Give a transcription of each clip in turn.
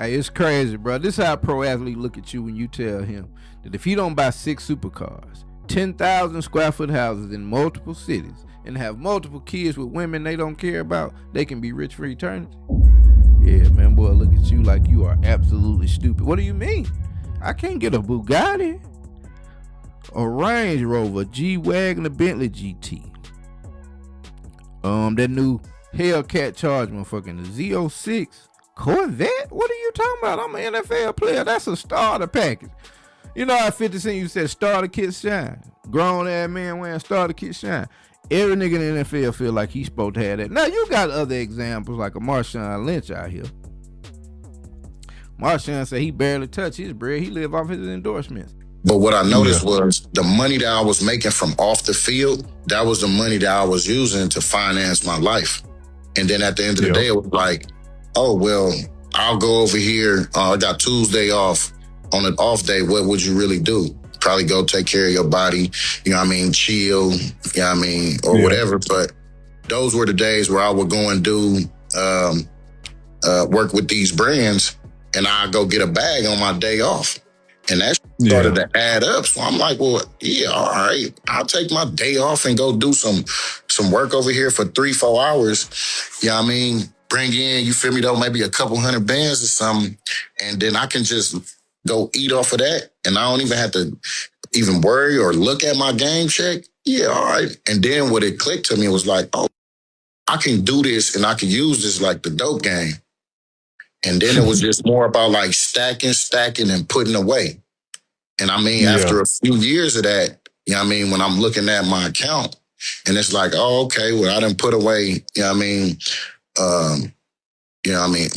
Hey, it's crazy, bro. This is how a pro athlete look at you when you tell him that if he don't buy 6 supercars, 10,000 square foot houses in multiple cities, and have multiple kids with women they don't care about, they can be rich for eternity. Yeah, man, boy, look at you like you are absolutely stupid. What do you mean? I can't get a Bugatti, a Range Rover, a G-Wagon, a Bentley GT. That new Hellcat Charge, motherfucking the Z06 Corvette. What are you talking about? I'm an NFL player. That's a starter package. You know how 50 Cent you said starter kit shine. Grown ass man wearing starter kit shine. Every nigga in the NFL feel like he's supposed to have that. Now you got other examples like a Marshawn Lynch out here. Marshawn said he barely touched his bread. He live off his endorsements. But what I noticed was the money that I was making from off the field, that was the money that I was using to finance my life. And then at the end of the day, it was like, oh, well, I'll go over here. I got Tuesday off. On an off day, what would you really do? Probably go take care of your body, you know what I mean, chill, you know what I mean, or whatever. But those were the days where I would go and do work with these brands, and I go get a bag on my day off. And that started to add up. So I'm like, well, yeah, all right. I'll take my day off and go do some work over here for 3-4 hours. You know what I mean? Bring in, you feel me though, maybe a couple $100 bands or something. And then I can just go eat off of that. And I don't even have to even worry or look at my game check. Yeah, all right. And then what it clicked to me was like, oh, I can do this and I can use this like the dope game. And then it was just more about like stacking and putting away. And I mean, after a few years of that, you know what I mean, when I'm looking at my account and it's like, oh, okay, well, I done put away, you know what I mean,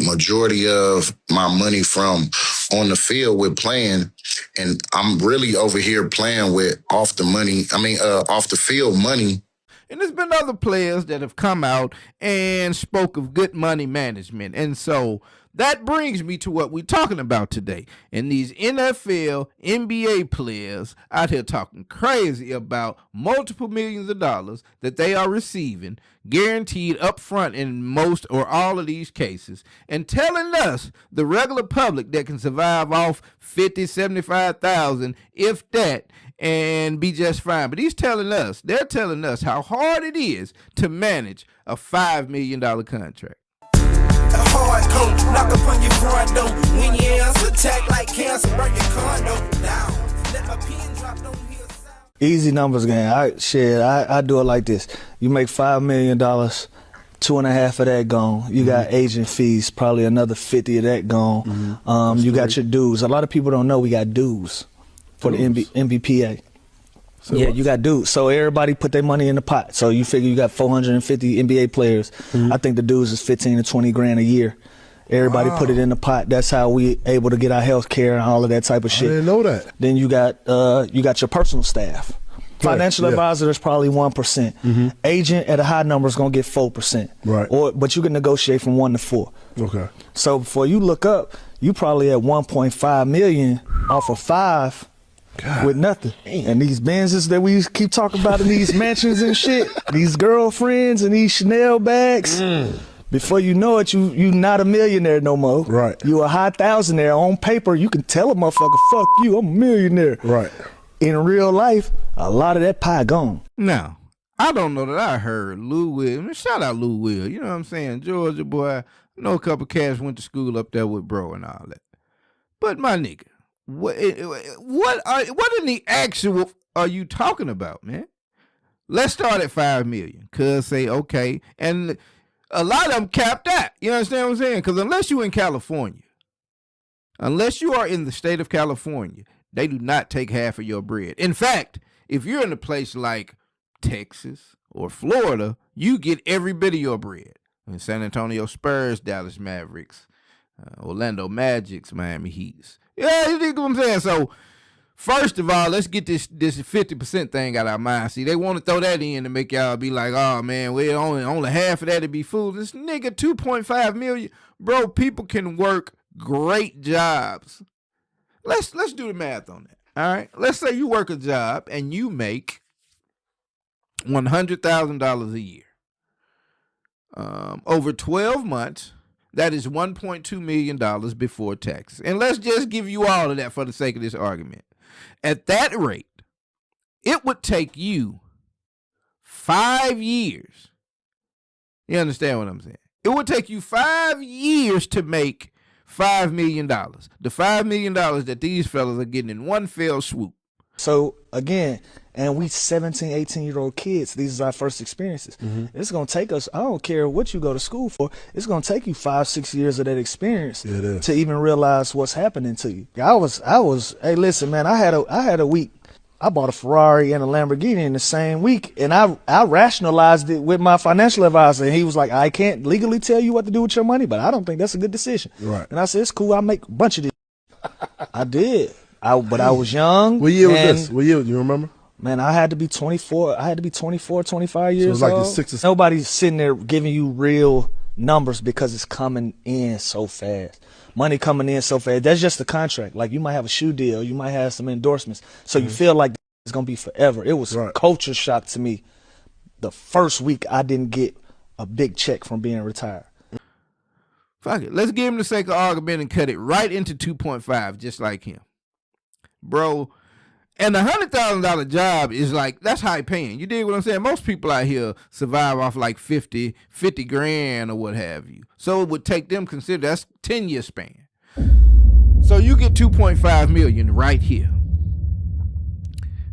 majority of my money from on the field with playing. And I'm really over here playing with off the field money. And there's been other players that have come out and spoke of good money management. And so that brings me to what we're talking about today. And these NFL, NBA players out here talking crazy about multiple millions of dollars that they are receiving, guaranteed up front in most or all of these cases, and telling us, the regular public, that can survive off 50, 75,000, if that, and be just fine. But they're telling us how hard it is to manage a $5 million contract. A hard coat, knock upon your front door. When your ass attack like cancer, burn your condo down. Let my pin drop, don't hear sound. Easy numbers game. I do it like this. You make $5 million, 2.5 of that gone. You got agent fees, probably another 50 of that gone. You got your dues. A lot of people don't know we got dues for the MVPA. So you got dues. So everybody put their money in the pot. So you figure you got 450 NBA players. I think the dues is 15 to 20 grand a year. Everybody put it in the pot. That's how we able to get our health care and all of that type of shit. I didn't know that. Then you got your personal staff. Financial advisor is probably 1%. Agent at a high number is gonna get 4%. Right. But you can negotiate from 1 to 4. Okay. So before you look up, you probably at 1.5 million off of 5. God. With nothing. And these Benzes that we keep talking about in these mansions and shit, these girlfriends and these Chanel bags, before you know it, you not a millionaire no more. Right. You a high thousandaire. On paper, you can tell a motherfucker, fuck you, I'm a millionaire. Right. In real life, a lot of that pie gone. Now, I don't know that I heard Lou Will. Shout out Lou Will. You know what I'm saying? Georgia boy. I know a couple cats went to school up there with bro and all that. But my nigga, what in the actual are you talking about, man? Let's start at 5 million. Cuz say, okay. And a lot of them capped out. You understand what I'm saying? Because unless you in California, unless you are in the state of California, they do not take half of your bread. In fact, if you're in a place like Texas or Florida, you get every bit of your bread. In San Antonio Spurs, Dallas Mavericks, Orlando Magics, Miami Heats. Yeah, you know what I'm saying? So, first of all, let's get this 50% thing out of our mind. See, they want to throw that in to make y'all be like, oh, man, we only half of that to be fooled. This nigga, 2.5 million. Bro, people can work great jobs. Let's do the math on that, all right? Let's say you work a job and you make $100,000 a year. Over 12 months, That is $1.2 million before taxes. And let's just give you all of that for the sake of this argument. At that rate, it would take you 5 years. You understand what I'm saying? It would take you 5 years to make $5 million. The $5 million that these fellas are getting in one fell swoop. So again, and we 17, 18-year-old kids, these are our first experiences. It's going to take us, I don't care what you go to school for, it's going to take you 5, 6 years of that experience to even realize what's happening to you. I was, hey, listen, man, I had a week. I bought a Ferrari and a Lamborghini in the same week, and I rationalized it with my financial advisor, and he was like, I can't legally tell you what to do with your money, but I don't think that's a good decision. Right. And I said, it's cool, I'll make a bunch of this. I did. But I was young. What year was this? What year? Do you remember? Man, I had to be 24. I had to be 24, 25 years old. So it was like the 6 or 7. Nobody's sitting there giving you real numbers because it's coming in so fast. Money coming in so fast. That's just the contract. Like, you might have a shoe deal. You might have some endorsements. So you feel like it's going to be forever. It was a culture shock to me the first week I didn't get a big check from being retired. Fuck it. Let's give him the sake of argument and cut it right into 2.5, just like him. Bro, and a $100,000 job is like, that's high paying. You dig what I'm saying? Most people out here survive off like 50 grand or what have you. So it would take them, consider that's 10-year span. So you get 2.5 million right here.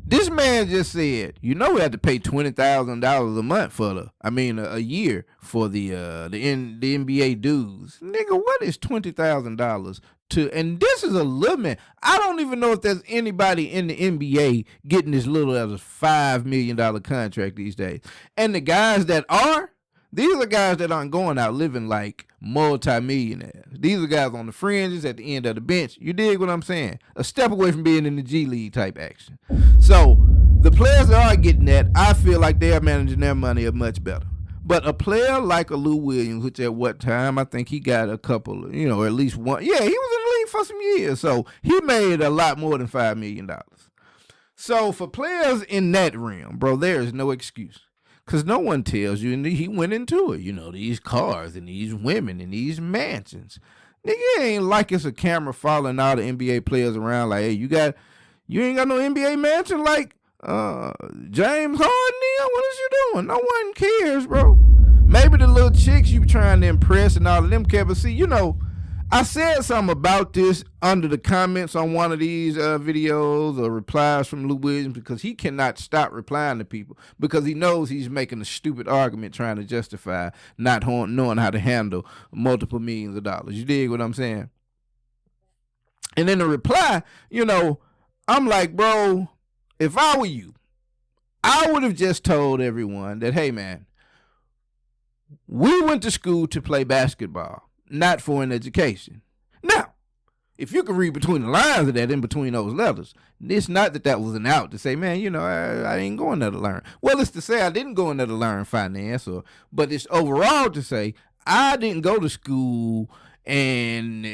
This man just said, we had to pay $20,000 a month for a year for the NBA dues. Nigga, what is $20,000 to? And this is a limit. I don't even know if there's anybody in the NBA getting as little as a $5 million contract these days. And the guys that are, these are guys that aren't going out living like multi-millionaires. These are guys on the fringes at the end of the bench. You dig what I'm saying? A step away from being in the G League type action. So the players that are getting that, I feel like they are managing their money much better. But a player like a Lou Williams, which at what time, I think he got a couple, or at least one. Yeah, he was in the league for some years. So he made a lot more than $5 million. So for players in that realm, bro, there is no excuse. Because no one tells you, and he went into it, these cars and these women and these mansions. Nigga, it ain't like it's a camera following all the NBA players around like, hey, you ain't got no NBA mansion like James Harden, what is you doing? No one cares, bro. Maybe the little chicks you trying to impress and all of them care, but see, I said something about this under the comments on one of these videos or replies from Lou Williams because he cannot stop replying to people because he knows he's making a stupid argument trying to justify not knowing how to handle multiple millions of dollars. You dig what I'm saying? And in the reply, I'm like, bro, if I were you, I would have just told everyone that, hey, man, we went to school to play basketball, not for an education. Now, if you can read between the lines of that in between those letters, it's not that was an out to say, man, I ain't going there to learn. Well, it's to say I didn't go in there to learn finance, but it's overall to say I didn't go to school and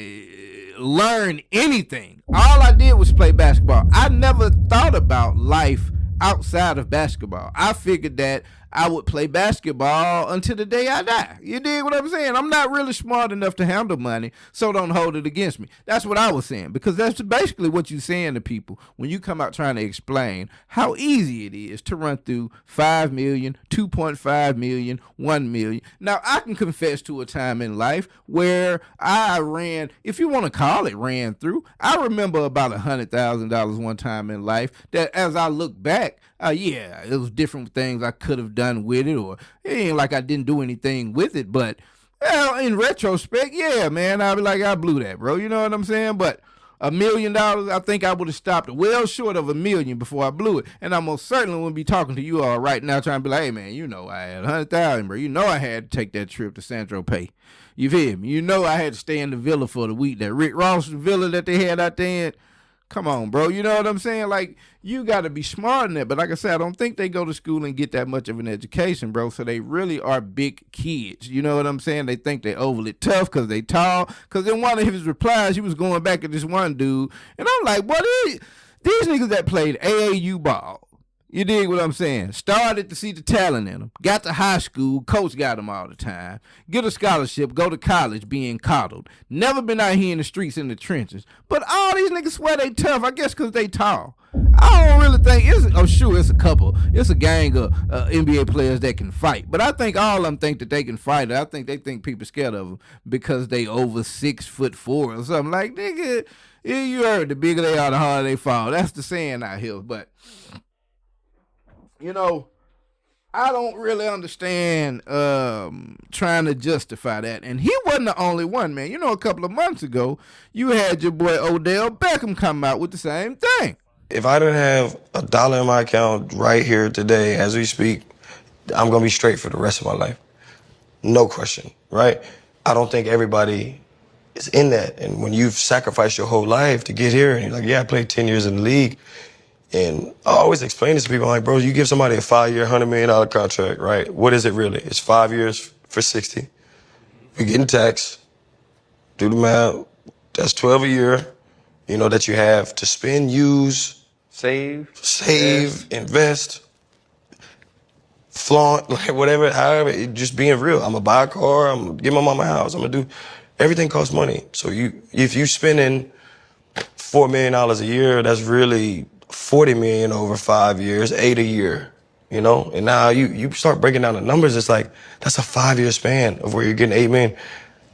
learn anything. All I did was play basketball. I never thought about life outside of basketball. I figured that I would play basketball until the day I die. You dig what I'm saying? I'm not really smart enough to handle money, so don't hold it against me. That's what I was saying, because that's basically what you're saying to people when you come out trying to explain how easy it is to run through 5 million, 2.5 million, 1 million. Now, I can confess to a time in life where I ran, if you want to call it ran through, I remember about $100,000 one time in life that as I look back, yeah, it was different things I could have done with it, or it ain't like I didn't do anything with it, but in retrospect, yeah, man, I'd be like, I blew that, bro. You know what I'm saying? But $1 million, I think I would have stopped well short of $1 million before I blew it. And I most certainly wouldn't be talking to you all right now trying to be like, hey, man, I had 100,000, bro. I had to take that trip to San Tropez. You feel me? I had to stay in the villa for the week, that Rick Ross villa that they had out there. Come on, bro. You know what I'm saying? Like, you got to be smart in that. But like I said, I don't think they go to school and get that much of an education, bro. So they really are big kids. You know what I'm saying? They think they overly tough because they tall. Because in one of his replies, he was going back at this one dude. And I'm like, what is these niggas that played AAU ball? You dig what I'm saying? Started to see the talent in them. Got to high school. Coach got them all the time. Get a scholarship. Go to college being coddled. Never been out here in the streets in the trenches. But all these niggas swear they tough. I guess because they tall. I don't really think it's a couple. It's a gang of NBA players that can fight. But I think all of them think that they can fight. I think they think people scared of them because they over 6'4" or something. Like, nigga, you heard, the bigger they are, the harder they fall. That's the saying out here. But you know, I don't really understand trying to justify that. And he wasn't the only one, man. You know, a couple of months ago, you had your boy Odell Beckham come out with the same thing. If I didn't have $1 in my account right here today as we speak, I'm going to be straight for the rest of my life. No question, right? I don't think everybody is in that. And when you've sacrificed your whole life to get here, and you're like, yeah, I played 10 years in the league. And I always explain this to people, like, bro, you give somebody a 5-year, $100 million contract, right? What is it really? It's 5 years for 60. You're getting taxed. Do the math. That's 12 a year, you know, that you have to spend, use, save, invest, flaunt, like whatever, however, just being real. I'm going to buy a car. I'm going to get my mama a house. I'm going to do, everything costs money. So if you spending $4 million a year, that's really $40 million over 5 years, 8 a year, you know? And now you start breaking down the numbers, it's like, that's a 5-year span of where you're getting $8 million.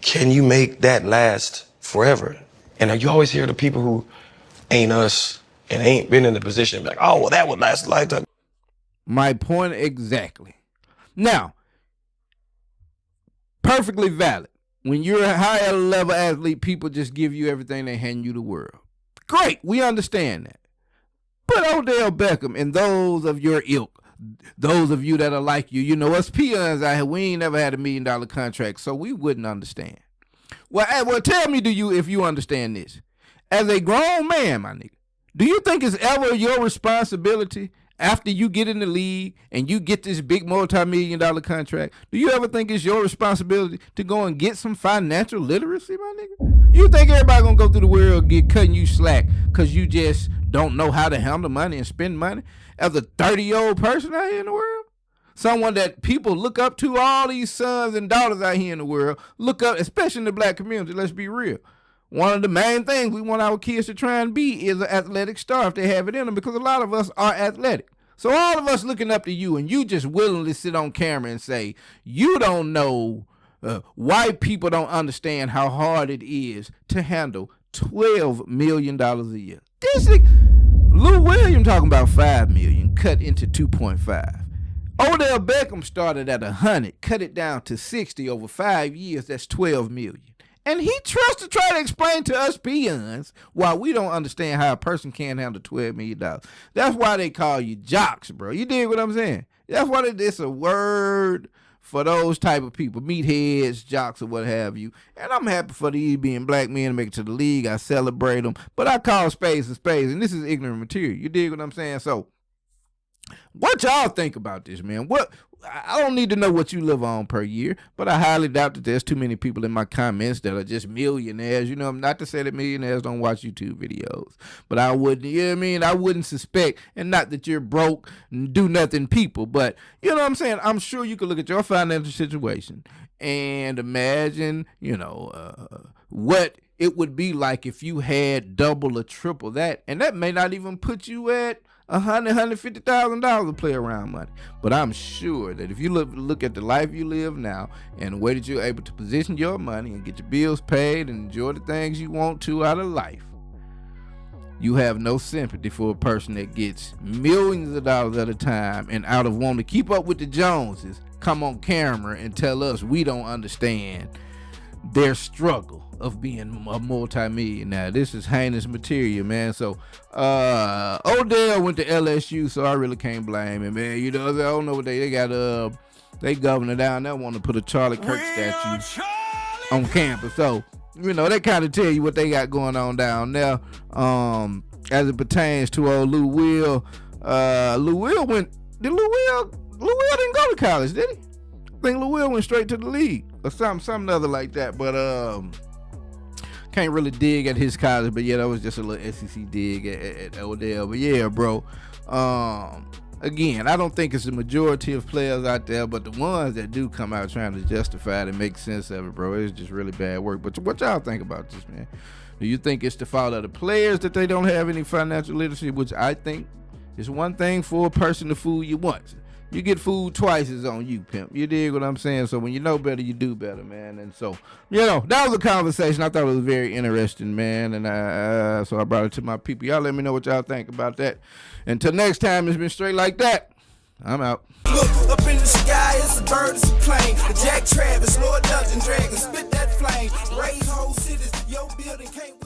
Can you make that last forever? And you always hear the people who ain't us and ain't been in the position, like, oh, well, that would last a lifetime. My point exactly. Now, perfectly valid. When you're a higher level athlete, people just give you everything, they hand you the world. Great, we understand that. But Odell Beckham and those of your ilk, those of you that are like you know, us peons out here, we ain't never had $1 million contract, so we wouldn't understand. Well, tell me, if you understand this? As a grown man, my nigga, do you think it's ever your responsibility after you get in the league and you get this big multi-million-dollar contract? Do you ever think it's your responsibility to go and get some financial literacy, my nigga? You think everybody gonna go through the world cutting you slack because you just don't know how to handle money and spend money? As a 30-year-old person out here in the world, someone that people look up to, all these sons and daughters out here in the world look up, especially in the black community. Let's be real. One of the main things we want our kids to try and be is an athletic star if they have it in them, because a lot of us are athletic. So all of us looking up to you, and you just willingly sit on camera and say, you don't know, white people don't understand how hard it is to handle $12 million a year. This is Lou Williams talking about $5 million, cut into 2.5. Odell Beckham started at 100, cut it down to 60 over 5 years. That's $12 million. And he trusts to try to explain to us peons why we don't understand how a person can handle $12 million. That's why they call you jocks, bro. You dig what I'm saying? That's why it's a word for those type of people, meatheads, jocks, or what have you. And I'm happy for these being black men to make it to the league. I celebrate them. But I call spades a spades, and this is ignorant material. You dig what I'm saying? So what y'all think about this, man? I don't need to know what you live on per year, but I highly doubt that there's too many people in my comments that are just millionaires. You know, not to say that millionaires don't watch YouTube videos, but I wouldn't, you know what I mean? I wouldn't suspect, and not that you're broke and do nothing people, but you know what I'm saying? I'm sure you could look at your financial situation and imagine, you know, what it would be like if you had double or triple that, and that may not even put you at $150,000 to play around money. But I'm sure that if you look at the life you live now and the way that you're able to position your money and get your bills paid and enjoy the things you want to out of life, you have no sympathy for a person that gets millions of dollars at a time and out of wanting to keep up with the Joneses, come on camera and tell us we don't understand their struggle of being a multi-millionaire. This is heinous material, man. So Odell went to LSU, so I really can't blame him, man. You know, I don't know what they got. They governor down there want to put a Charlie Kirk statue on campus, so you know they kind of tell you what they got going on down there. As it pertains to old Lou Will, Lou Will didn't go to college, did he? I think Lou Will went straight to the league or something other like that, but can't really dig at his college, but yeah, that was just a little SEC dig at Odell. But yeah, bro, I again, I don't think it's the majority of players out there, but the ones that do come out trying to justify it and make sense of it, bro, it's just really bad work. But what y'all think about this, man? Do you think it's the fault of the players that they don't have any financial literacy, which I think is one thing for a person to fool you once. You get fooled twice is on you, pimp. You dig what I'm saying? So when you know better, you do better, man. And so, that was a conversation. I thought it was very interesting, man. And so I brought it to my people. Y'all let me know what y'all think about that. Until next time, it's been straight like that. I'm out. Look up in the sky, it's a bird, it's a plane. Jack Travis, Lord Dungeon Dragon, spit that flame. Raise whole cities, your building can't